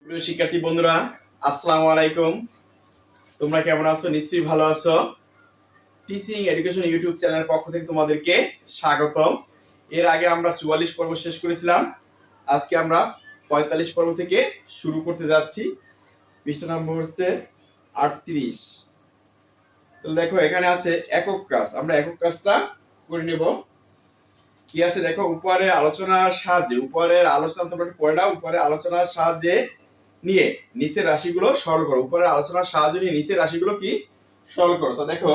প্রিয় শিক্ষার্থী বন্ধুরা, আসসালামু আলাইকুম। তোমরা কেমন আছো? নিশ্চয়ই ভালো আছো। টিচিং এডুকেশন ইউটিউব চ্যানেলের পক্ষ থেকে তোমাদেরকে স্বাগতম। এর আগে আমরা 44 পর্ব শেষ করেছিলাম। আজকে আমরা 45 পর্ব থেকে শুরু করতে যাচ্ছি। পৃষ্ঠা নম্বর হচ্ছে 38। তো দেখো, এখানে আছে একক কাজ। আমরা একক কাজটা করে নেব। কি আছে দেখো, উপরের আলোচনার তোমরা পড়ে নাও। উপরের আলোচনার সাহায্যে নিয়ে নিচের রাশিগুলো সরল করো। উপরের আলোচনার সাহায্য নিয়ে নিচের রাশিগুলো কি সরল করো। তো দেখো,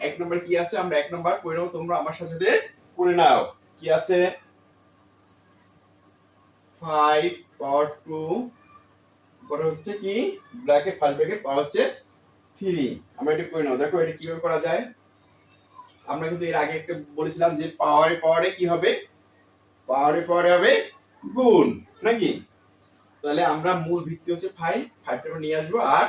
এক নম্বর কি আছে, আমরা এক নম্বর করে নেবো। তোমরা আমার সাথে করে নাও। কি আছে, 5 পাওয়ার 2 পরে হচ্ছে কি ব্র্যাকেট, ফার্স্ট ব্র্যাকেট পাওয়ার হচ্ছে 3। আমরা এটা করে নাও। দেখো এটা কিভাবে করা যায়। আমরা কিন্তু এর আগে একটা বলেছিলাম যে পাওয়ারে কি হবে, পাওয়ারে হবে গুণ, নাকি? তাহলে আমরা মূল ভিত্তি হচ্ছে 5টা নিয়ে আসবো। আর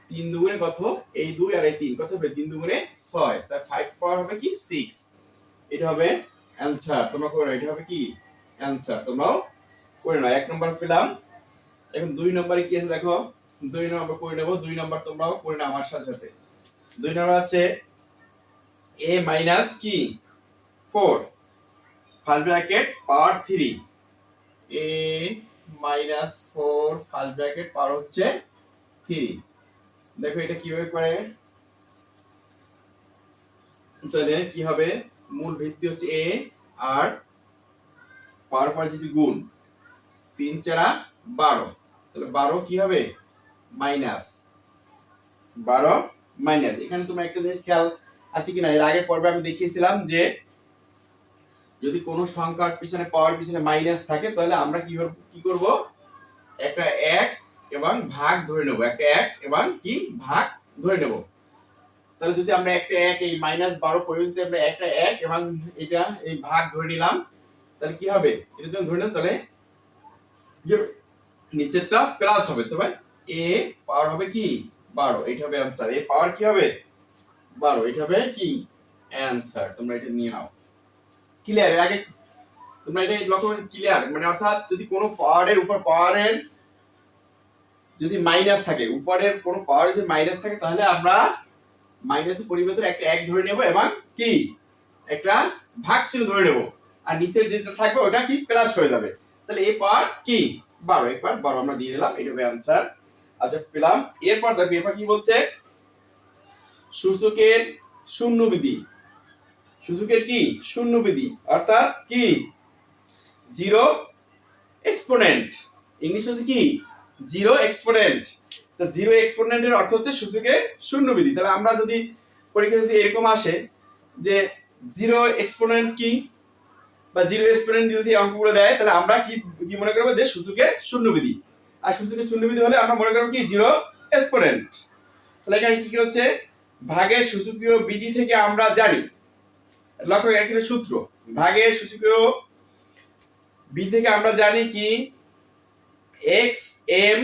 3 দুগুণে কত? এই 2 আর এই 3 কত হবে? 3 দুগুণে 6। তাই 5 পাওয়ার হবে কি 6। এটা হবে অ্যানসার। তোমরা করে নাও। এটা হবে কি অ্যানসার। তোমরাও করে নাও। 1 নম্বর পেলাম। এখন 2 নম্বরে কি আছে দেখো। 2 নম্বর করে নেব। 2 নম্বর তোমরাও করে নাও আমার সাথে। 2 নম্বর আছে a মাইনাস কি 4 first bracket power 3। a minus 4 first bracket power হচ্ছে 3। দেখো এটা কিভাবে করে। তাহলে কি হবে, মূল ভিত্তি হচ্ছে a আর পাওয়ার পর যদি গুণ 3 4 12, তাহলে 12 কি হবে মাইনাস 12 মাইনাস। এখানে তোমরা একটা জিনিস খেয়াল আছে কিনা, এর আগের পর্বে আমি দেখিয়েছিলাম যে যদি কোনো সংখ্যার পিছনে পাওয়ার পিছনে মাইনাস থাকে তাহলে আমরা কি করব, একটা 1 এবং ভাগ ধরে নেব। একটা 1 এবং কি ভাগ ধরে নেব। তাহলে যদি আমরা একটা 1 এই -12 পরিবর্তে আমরা একটা 1 এবং এটা এই ভাগ ধরে নিলাম, তাহলে কি হবে, এটা যখন ধরে নেব তাহলে নিচেরটা প্লাস হবে। তবে a পাওয়ার হবে কি 12। এটা হবে आंसर। a পাওয়ার কি হবে 12। এটা হবে কি आंसर। তোমরা এটা নিয়ে নাও। ক্লিয়ার? এর আগে তোমরা এটা লক্ষ্য করে ক্লিয়ার, মানে অর্থাৎ যদি কোনো পাওয়ারের উপর পাওয়ারের যদি মাইনাস থাকে, উপরের কোনো পাওয়ার যদি মাইনাস থাকে, তাহলে আমরা মাইনাসের পরিবর্তে একটা 1 ধরে নেব এবং কি একটা ভাগ চিহ্ন ধরে নেব। আর নিচের যেটা থাকবে ওটা কি প্লাস হয়ে যাবে। তাহলে a পাওয়ার কি 12। একবার 12 আমরা দিয়ে দিলাম। এটা হবে आंसर। আচ্ছা পেলাম। এরপর দেখো এরপর কি বলছে, সূচকের শূন্যবিধি। সূচকের কি শূন্যবিধি, অর্থাৎ কি জিরো এক্সপোনেন্ট। ইংলিশ হচ্ছে কি জিরো এক্সপোনেন্ট। তো জিরো এক্সপোনেন্টের অর্থ হচ্ছে সূচকের শূন্যবিধি। তাহলে আমরা যদি পরীক্ষা যদি এরকম আসে যে জিরো এক্সপোনেন্ট কি বা জিরো এক্সপোনেন্ট যদি অঙ্কগুলো দেয়, তাহলে আমরা কি মনে করব যে সূচকের শূন্যবিধি। আর সূচকের শূন্যবিধি হলে আমরা মনে করব কি জিরো এক্সপোনেন্ট। তাহলে এখানে কি হচ্ছে, ভাগের সূচকীয় বিধি থেকে আমরা জানি, লক্ষ্য এখানে সূত্র, ভাগের সূচকীয় বিধি থেকে আমরা জানি কি এক্স এম।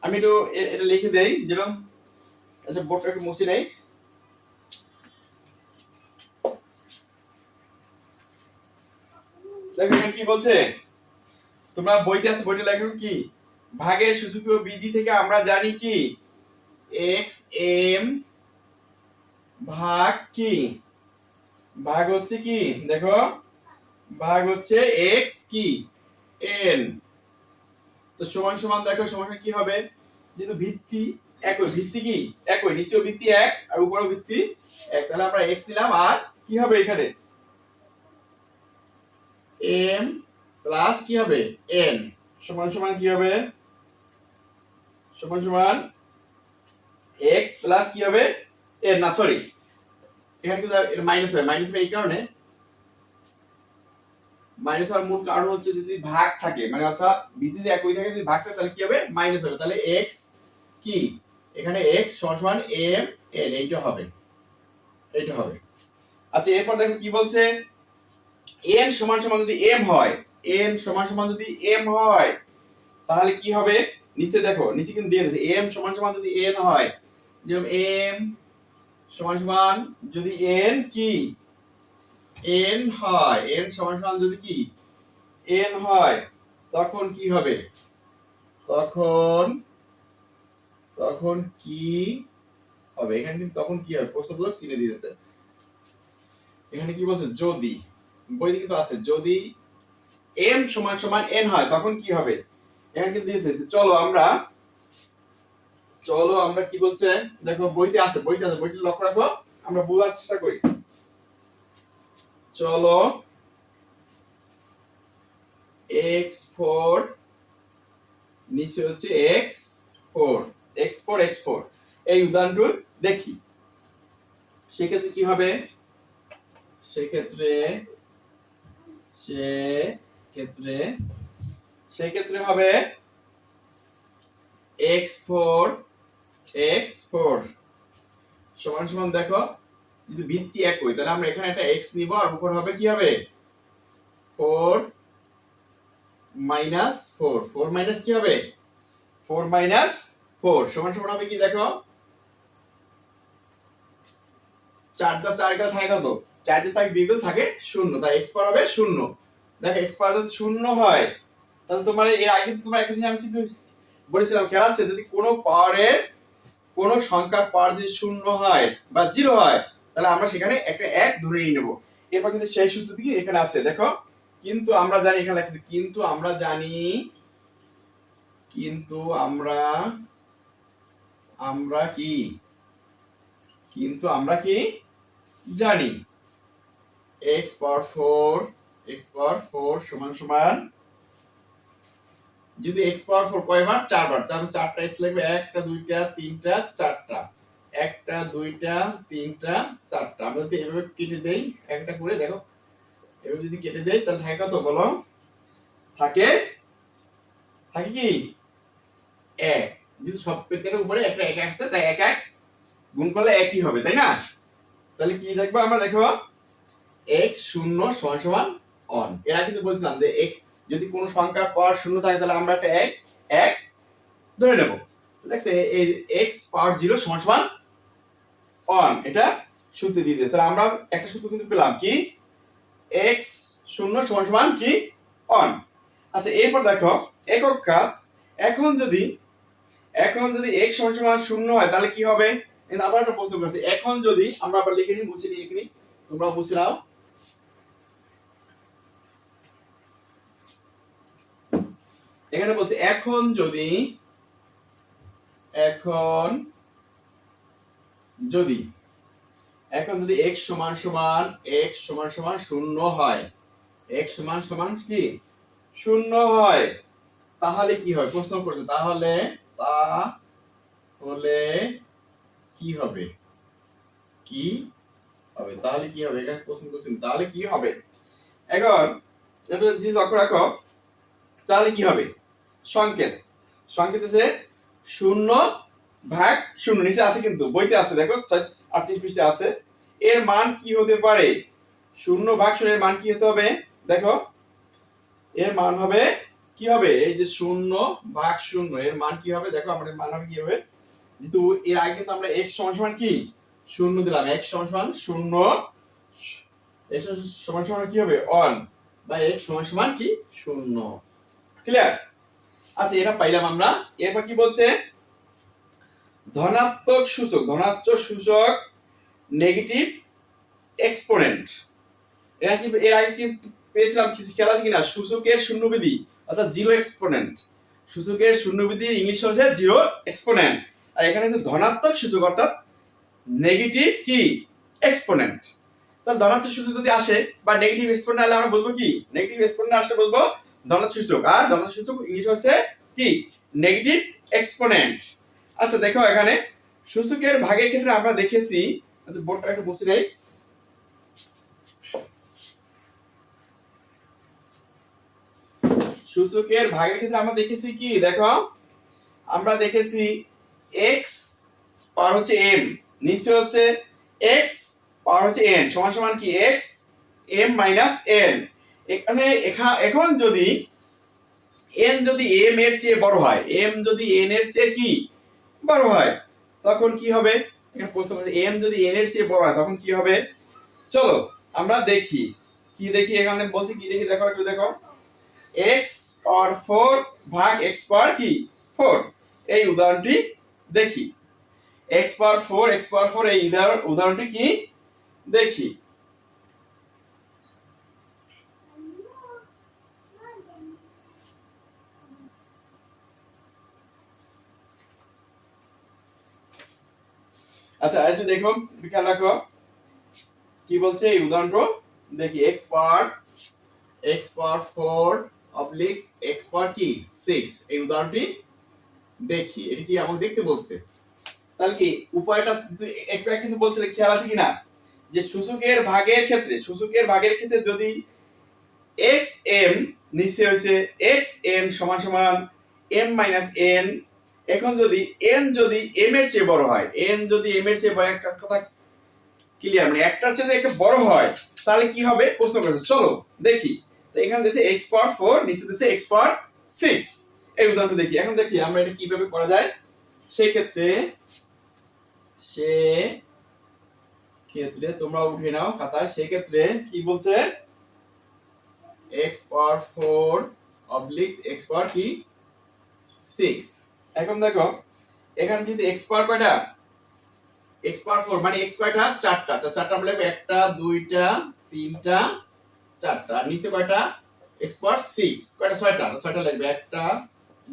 আমি একটু এটা লিখে দেই যেরকম, আচ্ছা বোর্ডটা একটু মুছে নেই। দেখো কি বলছে, তোমরা বইতে আছে, বইটা লেখো কি ভাগের সূচকীয় বিধি থেকে আমরা জানি কি এক্স এম ভাগ কি ভাগ হচ্ছে কি, দেখো ভাগ হচ্ছে এক্স কি এন। তো সমান সমান, দেখো সমান কি হবে, যেহেতু ভিত্তি একই, ভিত্তি কি একই, নিচেও ভিত্তি 1 আর উপরেও ভিত্তি 1, তাহলে আমরা x নিলাম। আর কি হবে এখানে m প্লাস কি হবে n সমান সমান কি হবে, সমান সমান x প্লাস কি হবে n, না সরি এখানে কিন্তু এটা মাইনাস হবে। মাইনাস হবে এই কারণে, মাইনাস হওয়ার মূল কারণ হচ্ছে যদি ভাগ থাকে, মানে অর্থাৎ ভিত্তি যদি একই থাকে, যদি ভাগ থাকে তাহলে কি হবে মাইনাস হবে। তাহলে x কি এখানে x সমান সমান m n, এইটা হবে, এইটা হবে। আচ্ছা এরপর দেখো কি বলছে, n সমান সমান যদি m হয়, n সমান সমান যদি m হয়, তাহলে কি হবে, নিচে দেখো, নিচে কিন্তু দিয়ে দিয়েছে m সমান সমান যদি n হয়, যেরকম m সমান সমান যদি n কি n হয়, n সমান সমান যদি কি n হয়, তখন কি হবে, তখন তখন কি হবে? এখানে কিন্তু তখন কি হবে প্রশ্নবোধক চিহ্ন দিয়েছে। এখানে কি বলছে? যদি, বইতে কিন্তু আছে যদি m সমান সমান n হয় তখন কি হবে? এখানে কিন্তু দিয়েছে। চলো আমরা কি বলছে দেখো, বইতে আছে, বইটা লক্ষ্য রাখো, আমরা বোঝার চেষ্টা করি। চলো x4 নিচে হচ্ছে x4 x4 এই উদাহরণটা দেখি। সেক্ষেত্রে কি হবে? সেক্ষেত্রে হবে x4 সমান সমান দেখো, যদি ভিত্তি একই তাহলে আমরা এখানে একটা x নিব আর উপর হবে কি হবে 4 মাইনাস 4 মাইনাস কি হবে 4 মাইনাস 4 সমান সমান হবে কি দেখো, 4 দা 4 গেলে থাকে কত? 4 দিয়ে 4 বিয়োগ থাকে 0, তাই x পাওয়ার হবে 0। দেখো x পাওয়ার যদি 0 হয় তাহলে তোমার এর আগে তোমার একটা জিনিস আমি কিন্তু বলেছিলাম, খেয়াল আছে, যদি কোনো পাওয়ারের কোন সংখ্যার পাওয়ার যদি 0 হয় বা 0 হয় তাহলে আমরা সেখানে একটা 1 ধরে নিয়ে নেব। এরপর কিন্তু সেই সূত্র কি এখানে আছে দেখো, কিন্তু আমরা জানি, এখানে লেখা আছে কিন্তু আমরা জানি, কিন্তু আমরা কি জানি x পাওয়ার 4 সমান সমান, যদি x পাওয়ার 4 কয়বার? 4 বার, তাহলে 4টা x লিখবে, 1টা 2টা 3টা 4টা, 1টা 2টা 3টা 4টা। আমরা যদি এভাবে কেটে দেই একটা করে, দেখো এভাবে যদি কেটে দেই তাহলে থাকে কত বলো? থাকে কি 1। যদি সব পেটের উপরে একটা 1 আছে তাই 1 1 গুণ করলে একই হবে, তাই না? তাহলে কি দেখবো আমরা? দেখো x0 সমান সমান অন। এরা কিন্তু বলছিলাম যে x যদি কোনো সংখ্যার পাওয়ার 0 থাকে তাহলে আমরা একটা 1 ধরে নেব। দেখছো এই x পাওয়ার 0 সমান সমান অন, এটা সূত্র দিয়ে দিই। তাহলে আমরা একটা সূত্র কিন্তু পেলাম কি x0 সমান সমান কি অন। আচ্ছা এরপর দেখো একক কাজ, এখন যদি x সমান সমান 0 হয় তাহলে কি হবে? আবার একটা প্রশ্ন করেছি, এখন যদি আমরা আবার লিখে নিই, মুছে নিই, এখানে তোমরা বুঝে নাও। এখানে বলছে এখন যদি x সমান সমান 0 হয়, x সমান সমান কি 0 হয়, তাহলে কি হয়? প্রশ্ন করছে তাহলে কি হবে? তাহলে কি হবে? এখানে প্রশ্ন করছেন তাহলে কি হবে। এখন এটা যদি লক্ষ্য রাখো তাহলে কি হবে? সংকেত আছে 0/0, নিচে আছে কিন্তু বইতে আছে, দেখো 38 পৃষ্ঠা আছে। এর মান কি হতে পারে? 0/0 এর মান কি হতে হবে? দেখো এর মান হবে কি হবে? এই যে 0/0 এর মান কি হবে? দেখো আমাদের মান হবে কি হবে, যেহেতু এর আগে কিন্তু আমরা x সমান সমান কি 0 দিলাম, x সমান সমান 0, x সমান সমান কি হবে অন, বা x সমান সমান কি 0। ক্লিয়ার? আচ্ছা এটা পাইলাম আমরা। এরপর কি বলছে? ধনাত্মক সূচক নেগেটিভ এক্সপোনেন্ট। এরা কি এর আগে কি পেয়েছিলাম কিছু খেয়াল আছে কিনা? সূচকের শূন্যবিধি অর্থাৎ জিরো এক্সপোনেন্ট, সূচকের শূন্যবিধি ইংলিশ হচ্ছে জিরো এক্সপোনেন্ট, আর এখানে হচ্ছে ধনাত্মক সূচক অর্থাৎ নেগেটিভ কি এক্সপোনেন্ট। তাহলে ধনাত্মক সূচক যদি আসে বা নেগেটিভ এক্সপোনেন্ট আসলে আমরা বলবো কি? নেগেটিভ এক্সপোনেন্ট আসলে বলবো ধনাত্মক সূচক, আর ধনাত্মক সূচক ইংলিশ হচ্ছে কি নেগেটিভ এক্সপোনেন্ট। আচ্ছা দেখো এখানে সূচকের ভাগের ক্ষেত্রে আমরা দেখেছি, আচ্ছা বোর্ডটা একটু মুছে নেই। সূচকের ভাগের ক্ষেত্রে আমরা দেখেছি কি দেখো, আমরা দেখেছি x পাওয়ার হচ্ছে m, নিচে হচ্ছে x পাওয়ার হচ্ছে n সমান সমান কি x m মাইনাস n। এখানে এখন যদি n যদি m এর চেয়ে বড় হয়, m যদি n এর চেয়ে কি বড় হয় তখন কি হবে? এখানে প্রশ্ন করছে m যদি n এর চেয়ে বড় হয় তখন কি হবে? চলো আমরা দেখি কি দেখি, এখানে বলছি কি দেখি, দেখো একটু দেখো x পাওয়ার 4 ভাগ x পাওয়ার কি 4 এই উদাহরণটি দেখি। x পাওয়ার 4 এই উদাহরণটি কি দেখি। আচ্ছা একটু দেখো, খেয়াল রাখো কি বলছে এই উদাহরণটা দেখি। x পাওয়ার 4 অবলিক x পাওয়ার কি 6 এই উদাহরণটি দেখি। এটা কি আমাকে দেখতে বলছে, তাহলে কি উপায়টা একটু কিন্তু বলতে খেয়াল আছে কিনা, যে সূচকের ভাগের ক্ষেত্রে যদি xm নিচে হইছে xn সমান সমান m n, এখন যদি n যদি m এর চেয়ে বড় হয়, n যদি m এর চেয়ে বড়, একটা কথা ক্লিয়ার, মানে একটার চেয়ে একটা বড় হয়, তাহলে কি হবে প্রশ্ন করেছে। চলো দেখি। তো এখানে দিয়েছে x পাওয়ার 4, নিচে দিয়েছে x পাওয়ার 6 এই উদাহরণটা দেখি। এখন দেখি আমরা এটা কিভাবে করা যায়। সেই ক্ষেত্রে তোমরা উঠে নাও খাতায়। সেই ক্ষেত্রে কি বলছে, x পাওয়ার 4 অবলিক x পাওয়ার কি 6। এখন দেখো এখানে যদি x পাওয়ার কয়টা, x পাওয়ার 4 মানে x কয়টা, চারটা। চারটা আমরা লিখব 1টা 2টা 3টা 4টা। আর নিচে কয়টা, x পাওয়ার 6 কয়টা, 6টা। 6টা লিখবে 1টা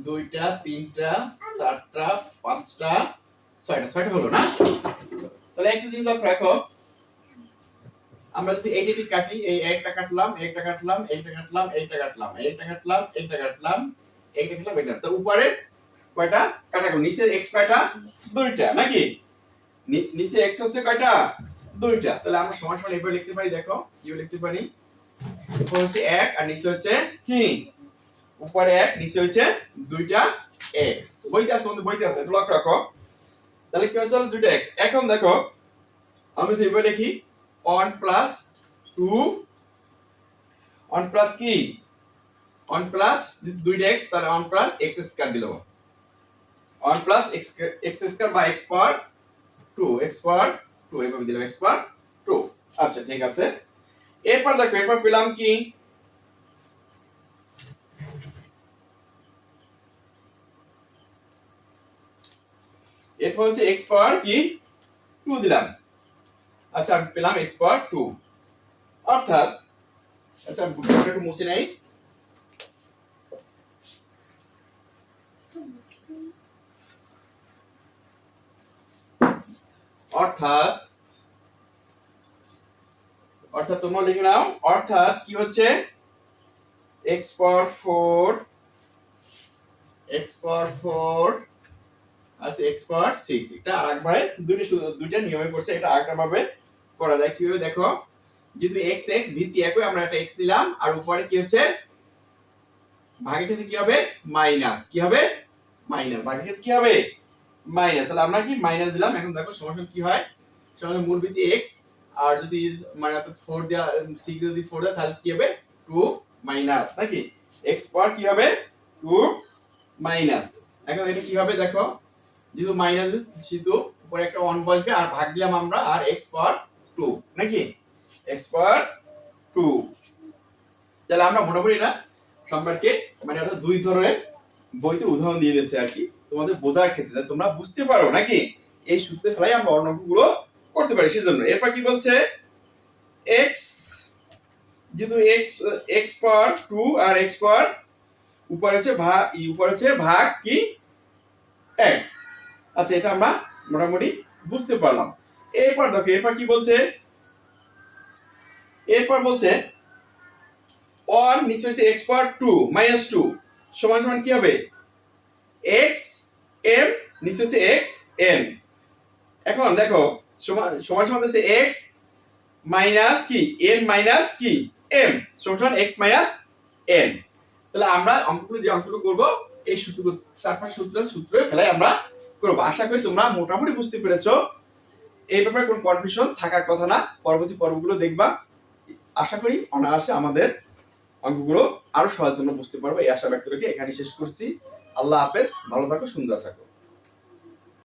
2টা 3টা 4টা 5টা 6টা। 6টা হলো না? তাহলে একটা জিনিস লক্ষ্য রাখো, আমরা যদি এইটা কাটি, এই একটা কাটলাম, একটা কাটলাম, একটা কাটলাম, একটা কাটলাম, একটা কাটলাম, একটা কাটলাম, একটা কাটলাম, এটা। তো উপরে কয়টা কাটা গেল, নিচে x কয়টা, 2টা নাকি? নিচে x হচ্ছে কয়টা, 2টা। তাহলে আমরা সমান সমান এভাবে লিখতে পারি। দেখো কি লিখতে পারি, উপরে হচ্ছে 1 আর নিচে হচ্ছে কি, উপরে 1 নিচে হচ্ছে 2টা x। বইতে আছে, তোমাদের বইতে আছে, একটু লক্ষ্য রাখো। তাহলে কি হচ্ছে 2টা x। এখন দেখো আমি যদি এভাবে লিখি 1 প্লাস 2, 1 প্লাস কি 1 প্লাস 2টা x, তাহলে 1 প্লাস x স্কয়ার দিল, 1 প্লাস x স্কয়ার বা x পাওয়ার 2, x পাওয়ার 2 এভাবে দিলাম, x পাওয়ার 2। আচ্ছা ঠিক আছে। এরপর দেখো, এরপর পেলাম কি, এরপর হচ্ছে x পাওয়ার কি 2 দিলাম। আচ্ছা আমি পেলাম x পাওয়ার 2, অর্থাৎ আচ্ছা আমি একটু মুছে নেই। অর্থাৎ তোমরা লিখে নাও, অর্থাৎ কি হচ্ছে x পাওয়ার 4 আছে x পাওয়ার 6। এটা আরেকবারে দুইটা নিয়মে করছে, এটা আরেকটা ভাবে করা যায়। কিভাবে দেখো, যদি x ভিত্তি একই, আমরা একটা x দিলাম, আর উপরে কি হচ্ছে ভাগের ক্ষেত্রে কি হবে মাইনাস, কি হবে মাইনাস, ভাগের ক্ষেত্রে কি হবে মাইনাস। তাহলে আমরা কি মাইনাস দিলাম। এখন দেখো সমান কি হয়, সমান মূল ভিত্তি x, আর যদি মানে 4 দেয়া 6 যদি 4 দেয়, তাহলে কি হবে 2 মাইনাস নাকি, x পাওয়ার কি হবে 2 মাইনাস। এখন এটা কি হবে দেখো, যেহেতু মাইনাস সেহেতু উপরে একটা 1 বসবে, আর ভাগ দিলাম আমরা, আর x পাওয়ার 2 নাকি, x পাওয়ার 2। তাহলে আমরা মোটামুটি এটা সম্পর্কে মানে এটা দুই ধরনের বইতে উদাহরণ দিয়ে দিয়েছে আর কি, তোমাদের বোঝার ক্ষেত্রে, যাতে তোমরা বুঝতে পারো নাকি, এই সূত্রে ফেলাই আমরা অঙ্কগুলো করতে পারি সেজন্য। এরপর কি বলছে, x যেহেতু x পাওয়ার 2 আর x পাওয়ার উপরে হচ্ছে ভাগ কি 1। আচ্ছা এটা আমরা মোটামুটি বুঝতে পারলাম। এরপর দেখো, এরপর কি বলছে, এরপর বলছে 1 নিচে হচ্ছে x পাওয়ার 2 মাইনাস 2 সমান সমান কি হবে x m, নিচে হচ্ছে x n। এখন দেখো সমান সমান হচ্ছে x মাইনাস কি n মাইনাস কি m সমান x মাইনাস n। তাহলে আমরা যে অঙ্কগুলো করব, এই সূত্রগুলো 4-5 সূত্রে ফেলাই আমরা করব। আশা করি তোমরা মোটামুটি বুঝতে পেরেছো। এই ব্যাপারে কোনো কনফিউশন থাকার কথা না, পরবর্তী পর্বগুলো দেখবা। আশা করি অনায়াসে আমাদের অঙ্কগুলো আরো সহজ জন্য বুঝতে পারবো। এই আশা ব্যক্ত রেখে এখানে শেষ করছি। আল্লাহ হাফেজ, ভালো থাকো, সুন্দর থাকো।